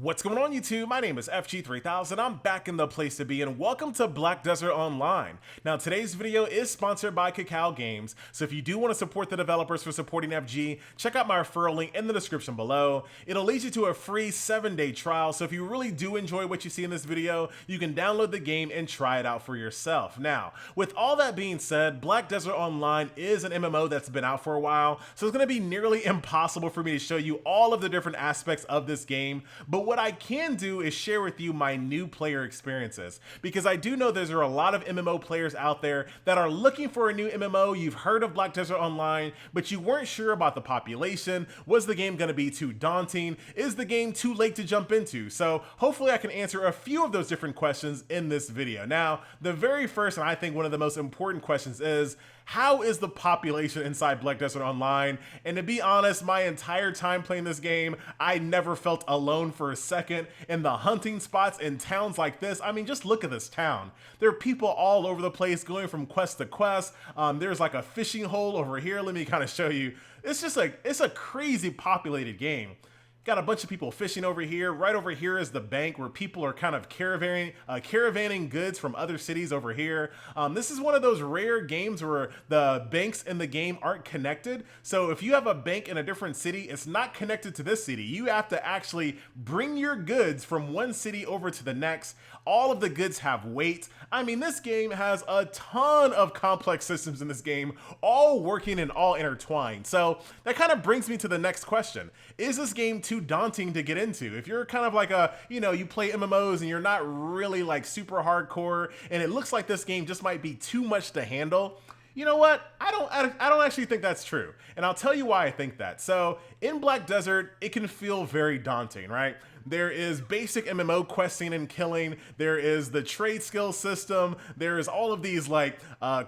What's going on YouTube? My name is FG3000. I'm back in the place to be and welcome to Black Desert Online. Now today's video is sponsored by Cacao Games, so if you do want to support the developers for supporting FG, check out my referral link in the description below. It'll lead you to a free 7-day trial, so if you really do enjoy what you see in this video, you can download the game and try it out for yourself. Now, with all that being said, Black Desert Online is an MMO that's been out for a while, so it's going to be nearly impossible for me to show you all of the different aspects of this game, but what I can do is share with you my new player experiences, because I do know there are a lot of MMO players out there that are looking for a new MMO. You've heard of Black Desert Online, but you weren't sure about the population. Was the game going to be too daunting? Is the game too late to jump into? So hopefully I can answer a few of those different questions in this video. Now, the very first, and I think one of the most important questions is, how is the population inside Black Desert Online? And to be honest, my entire time playing this game, I never felt alone for a second. In the hunting spots in towns like this, I mean, just look at this town. There are people all over the place going from quest to quest. There's like a fishing hole over here. Let me kind of show you. It's just like, it's a crazy populated game. Got a bunch of people fishing over here. Right over here is the bank where people are kind of caravanning goods from other cities over here. This is one of those rare games where the banks in the game aren't connected. So if you have a bank in a different city, it's not connected to this city. You have to actually bring your goods from one city over to the next. All of the goods have weight. I mean, this game has a ton of complex systems in this game, all working and all intertwined. So that kind of brings me to the next question. Is this game too daunting to get into? If you're kind of like you play MMOs and you're not really like super hardcore and it looks like this game just might be too much to handle, you know what? I don't actually think that's true. And I'll tell you why I think that. So in Black Desert, it can feel very daunting, right? There is basic MMO questing and killing. There is the trade skill system. There is all of these like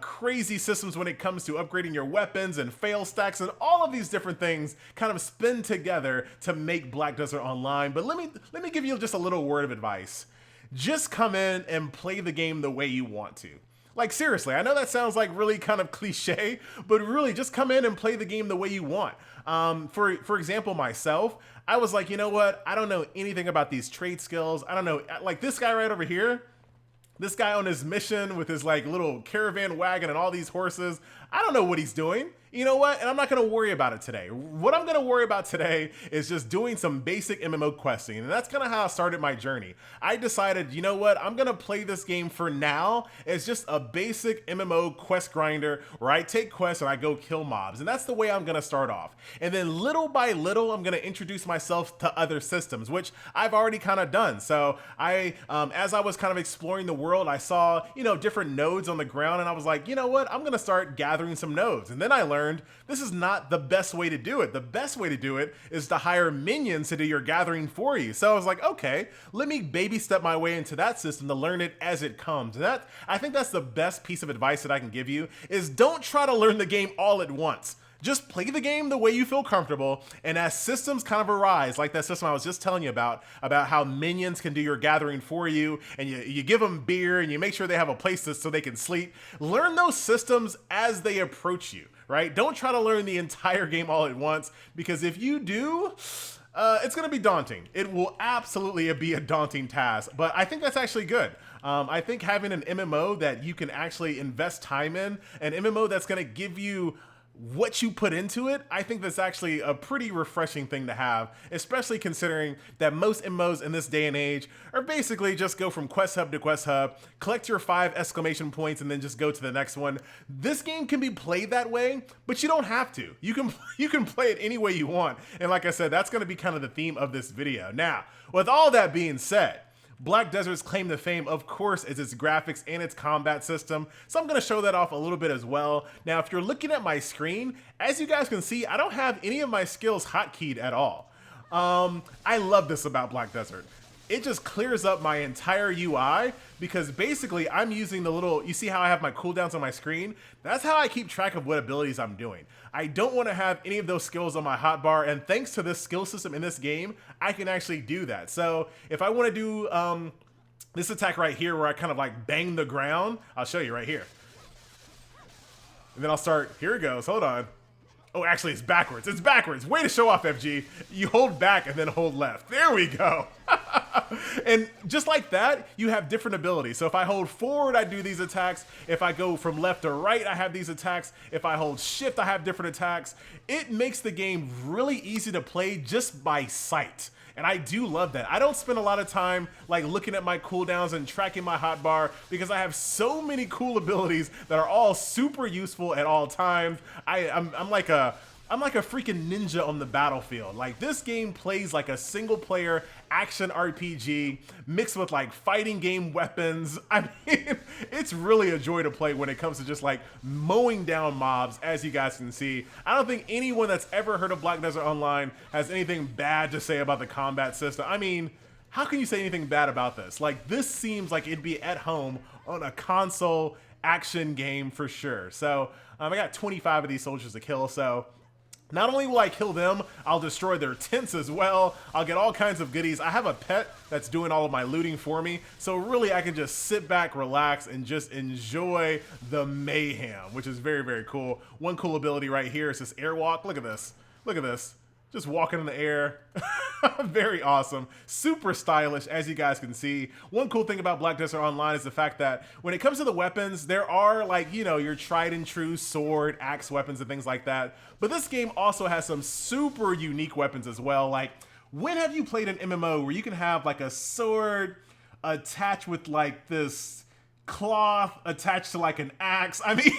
crazy systems when it comes to upgrading your weapons and fail stacks, and all of these different things kind of spin together to make Black Desert Online. But let me give you just a little word of advice. Just come in and play the game the way you want to. Like seriously, I know that sounds like really kind of cliche, but really just come in and play the game the way you want. For example, myself, I was like, you know what? I don't know anything about these trade skills. I don't know, like this guy right over here, this guy on his mission with his like little caravan wagon and all these horses. I don't know what he's doing. You know what? And I'm not going to worry about it today. What I'm going to worry about today is just doing some basic MMO questing. And that's kind of how I started my journey. I decided, you know what? I'm going to play this game for now as just a basic MMO quest grinder where I take quests and I go kill mobs. And that's the way I'm going to start off. And then little by little, I'm going to introduce myself to other systems, which I've already kind of done. So as I was kind of exploring the world, I saw, different nodes on the ground and I was like, you know what? I'm going to start gathering some nodes. And then I learned this is not the best way to do it. The best way to do it is to hire minions to do your gathering for you. So I was like, okay, let me baby step my way into that system to learn it as it comes. And I think that's the best piece of advice that I can give you is don't try to learn the game all at once. Just play the game the way you feel comfortable, and as systems kind of arise, like that system I was just telling you about how minions can do your gathering for you, and you give them beer, and you make sure they have a place so they can sleep. Learn those systems as they approach you, right? Don't try to learn the entire game all at once, because if you do, it's going to be daunting. It will absolutely be a daunting task, but I think that's actually good. I think having an MMO that you can actually invest time in, an MMO that's going to give you what you put into it, I think that's actually a pretty refreshing thing to have, especially considering that most MMOs in this day and age are basically just go from quest hub to quest hub, collect your 5 exclamation points, and then just go to the next one. This game can be played that way, but you don't have to. You can play it any way you want. And like I said, that's going to be kind of the theme of this video. Now, with all that being said, Black Desert's claim to fame, of course, is its graphics and its combat system, so I'm going to show that off a little bit as well. Now, if you're looking at my screen, as you guys can see, I don't have any of my skills hotkeyed at all. I love this about Black Desert. It just clears up my entire UI because basically I'm using the little, you see how I have my cooldowns on my screen? That's how I keep track of what abilities I'm doing. I don't want to have any of those skills on my hotbar, and thanks to this skill system in this game, I can actually do that. So if I want to do this attack right here where I kind of like bang the ground, I'll show you right here. And then I'll start, here it goes, hold on. Oh, actually, it's backwards. It's backwards. Way to show off, FG. You hold back and then hold left. There we go. And just like that, you have different abilities. So if I hold forward, I do these attacks. If I go from left to right, I have these attacks. If I hold shift, I have different attacks. It makes the game really easy to play just by sight. And I do love that. I don't spend a lot of time like looking at my cooldowns and tracking my hotbar because I have so many cool abilities that are all super useful at all times. I'm like a freaking ninja on the battlefield. Like, this game plays like a single player action RPG mixed with like fighting game weapons. I mean, it's really a joy to play when it comes to just like mowing down mobs, as you guys can see. I don't think anyone that's ever heard of Black Desert Online has anything bad to say about the combat system. I mean, how can you say anything bad about this? Like, this seems like it'd be at home on a console action game for sure. So I got 25 of these soldiers to kill, so not only will I kill them, I'll destroy their tents as well. I'll get all kinds of goodies. I have a pet that's doing all of my looting for me. So really, I can just sit back, relax, and just enjoy the mayhem, which is very, very cool. One cool ability right here is this airwalk. Look at this. Look at this. Just walking in the air. Very awesome. Super stylish, as you guys can see. One cool thing about Black Desert Online is the fact that when it comes to the weapons, there are, like, you know, your tried and true sword, axe weapons, and things like that. But this game also has some super unique weapons as well. Like, when have you played an MMO where you can have like a sword attached with like this cloth attached to like an axe? I mean,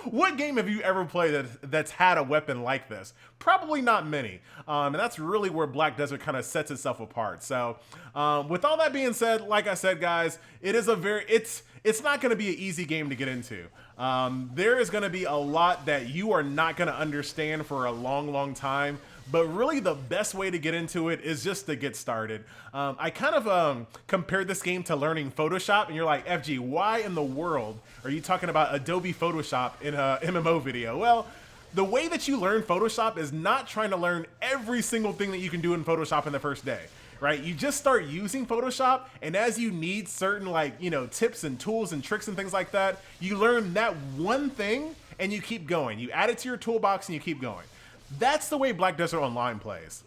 what game have you ever played that's had a weapon like this? Probably not many. And that's really where Black Desert kind of sets itself apart. So with all that being said, like I said, guys, it is it's not going to be an easy game to get into. There is going to be a lot that you are not going to understand for a long, long time. But really, the best way to get into it is just to get started. I kind of compared this game to learning Photoshop, and you're like, FG, why in the world are you talking about Adobe Photoshop in a MMO video? Well, the way that you learn Photoshop is not trying to learn every single thing that you can do in Photoshop in the first day, right? You just start using Photoshop, and as you need certain, like, you know, tips and tools and tricks and things like that, you learn that one thing and you keep going. You add it to your toolbox and you keep going. That's the way Black Desert Online plays.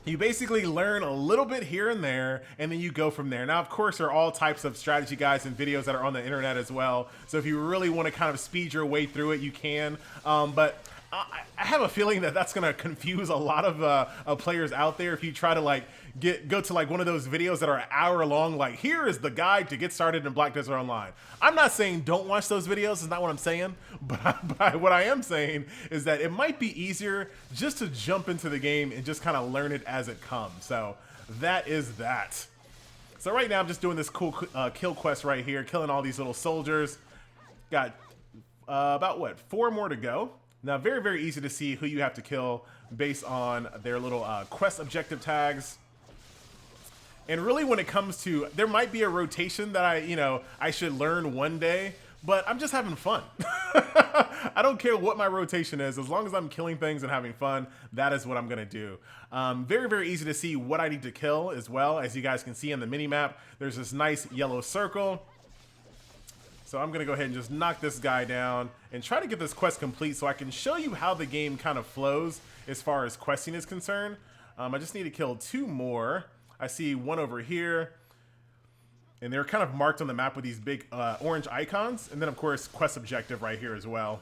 You basically learn a little bit here and there, and then you go from there. Now, of course, there are all types of strategy guides and videos that are on the internet as well. So if you really want to kind of speed your way through it, you can. But I have a feeling that that's going to confuse a lot of players out there if you try to like go to like one of those videos that are an hour long, like, here is the guide to get started in Black Desert Online. I'm not saying don't watch those videos, it's not what I'm saying, but what I am saying is that it might be easier just to jump into the game and just kind of learn it as it comes. So that is that. So right now I'm just doing this cool kill quest right here, killing all these little soldiers. Got about, what, 4 more to go. Now, very, very easy to see who you have to kill based on their little quest objective tags. And really, when it comes to, there might be a rotation that I should learn one day, but I'm just having fun. I don't care what my rotation is. As long as I'm killing things and having fun, that is what I'm going to do. Very, very easy to see what I need to kill as well. As you guys can see on the mini-map, there's this nice yellow circle. So I'm going to go ahead and just knock this guy down and try to get this quest complete so I can show you how the game kind of flows as far as questing is concerned. I just need to kill 2 more. I see one over here, and they're kind of marked on the map with these big orange icons. And then, of course, quest objective right here as well.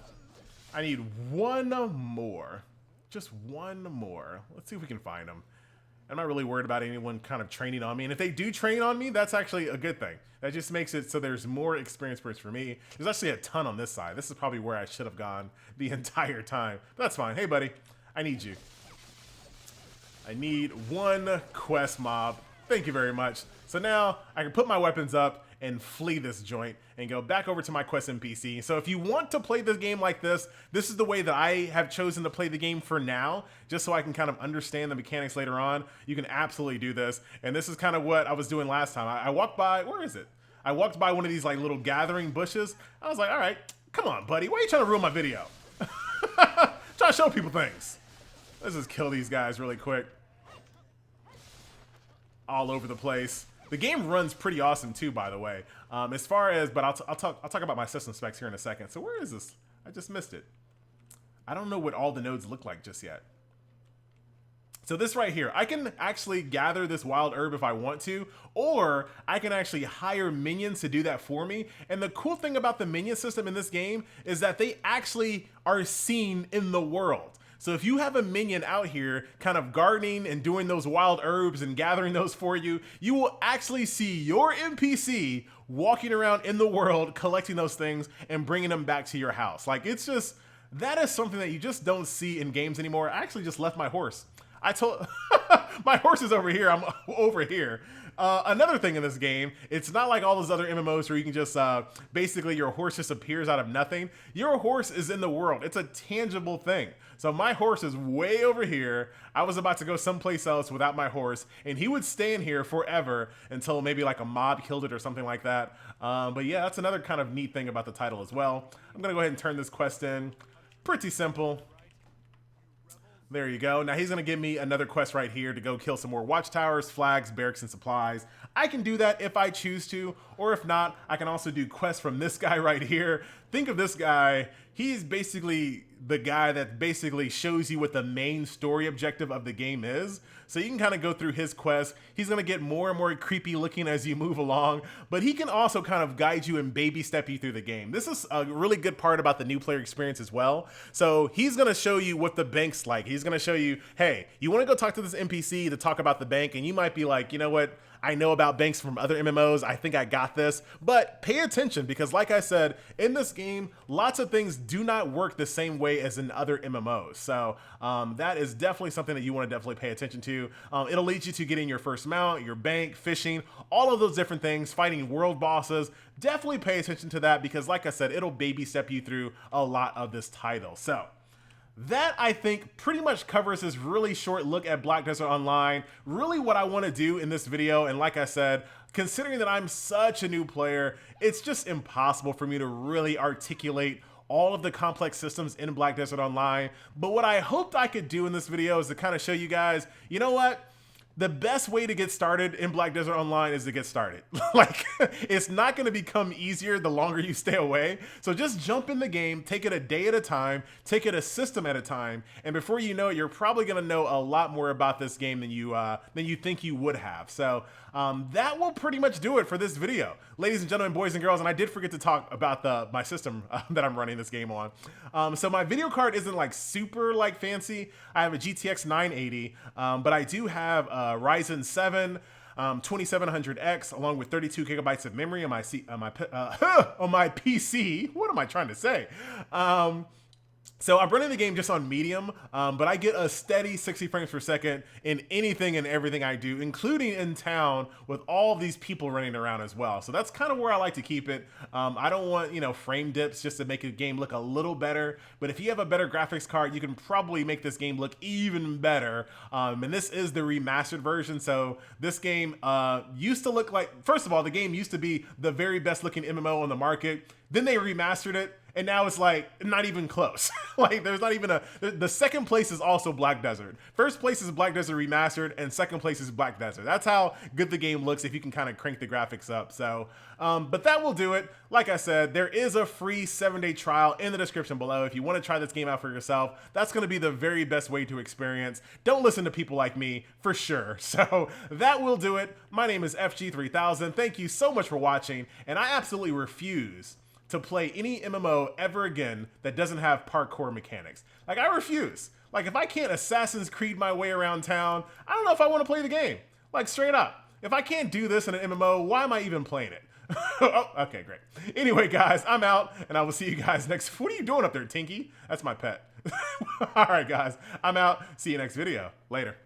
I need 1 more. Just 1 more. Let's see if we can find them. I'm not really worried about anyone kind of training on me. And if they do train on me, that's actually a good thing. That just makes it so there's more experience points for me. There's actually a ton on this side. This is probably where I should have gone the entire time. But that's fine. Hey, buddy, I need you. I need 1 quest mob. Thank you very much. So now I can put my weapons up and flee this joint and go back over to my quest NPC. So if you want to play this game like this, this is the way that I have chosen to play the game for now, just so I can kind of understand the mechanics later on. You can absolutely do this. And this is kind of what I was doing last time. I walked by, where is it? I walked by one of these like little gathering bushes. I was like, all right, come on, buddy. Why are you trying to ruin my video? Trying to show people things. Let's just kill these guys really quick. All over the place. The game runs pretty awesome too, by the way. As far as, but I'll talk about my system specs here in a second. So where is this? I just missed it. I don't know what all the nodes look like just yet. So this right here, I can actually gather this wild herb if I want to, or I can actually hire minions to do that for me. And the cool thing about the minion system in this game is that they actually are seen in the world. So if you have a minion out here kind of gardening and doing those wild herbs and gathering those for you, you will actually see your NPC walking around in the world collecting those things and bringing them back to your house. Like, it's just, that is something that you just don't see in games anymore. I actually just left my horse. I told my horse is over here. I'm over here. Another thing in this game, it's not like all those other MMOs where you can just basically your horse just appears out of nothing. Your horse is in the world. It's a tangible thing. So my horse is way over here. I was about to go someplace else without my horse, and he would stand here forever until maybe like a mob killed it or something like that. But yeah, that's another kind of neat thing about the title as well. I'm gonna go ahead and turn this quest in. Pretty simple. There you go. Now he's going to give me another quest right here to go kill some more watchtowers, flags, barracks, and supplies. I can do that if I choose to, or if not, I can also do quests from this guy right here. Think of this guy. He's basically the guy that basically shows you what the main story objective of the game is. So you can kind of go through his quest. He's going to get more and more creepy looking as you move along, but he can also kind of guide you and baby step you through the game. This is a really good part about the new player experience as well. So he's going to show you what the bank's like. He's going to show you, hey, you want to go talk to this NPC to talk about the bank, and you might be like, you know what? I know about banks from other MMOs. I think I got this, but pay attention because like I said, in this game, lots of things do not work the same way as in other MMOs. So that is definitely something that you want to definitely pay attention to. It'll lead you to getting your first mount, your bank, fishing, all of those different things, fighting world bosses. Definitely pay attention to that because like I said, it'll baby step you through a lot of this title. So that, I think, pretty much covers this really short look at Black Desert Online. Really what I want to do in this video, and like I said, considering that I'm such a new player, it's just impossible for me to really articulate all of the complex systems in Black Desert Online. But what I hoped I could do in this video is to kind of show you guys, you know what? The best way to get started in Black Desert Online is to get started. Like, it's not going to become easier the longer you stay away. So just jump in the game, take it a day at a time, take it a system at a time, and before you know it, you're probably going to know a lot more about this game than you think you would have. So that will pretty much do it for this video, ladies and gentlemen, boys and girls. And I did forget to talk about my system that I'm running this game on. So my video card isn't like super like fancy. I have a GTX 980, but I do have Ryzen 7 2700X along with 32 gigabytes of memory on my on my PC. What am I trying to say? So I'm running the game just on medium, but I get a steady 60 frames per second in anything and everything I do, including in town with all of these people running around as well. So that's kind of where I like to keep it. I don't want, you know, frame dips just to make a game look a little better, but if you have a better graphics card, you can probably make this game look even better. And this is the remastered version. So this game used to look like, first of all, the game used to be the very best looking MMO on the market. Then they remastered it, and now it's like not even close. Like there's not even the second place is also Black Desert. First place is Black Desert Remastered, and second place is Black Desert. That's how good the game looks if you can kind of crank the graphics up. So, but that will do it. Like I said, there is a free 7-day trial in the description below. If you want to try this game out for yourself, that's going to be the very best way to experience. Don't listen to people like me, for sure. So that will do it. My name is FG3000. Thank you so much for watching, and I absolutely refuse to play any MMO ever again that doesn't have parkour mechanics. Like, I refuse. Like, if I can't Assassin's Creed my way around town, I don't know if I want to play the game. Like, straight up. If I can't do this in an MMO, why am I even playing it? Oh, okay, great. Anyway, guys, I'm out, and I will see you guys next. What are you doing up there, Tinky? That's my pet. All right, guys, I'm out. See you next video. Later.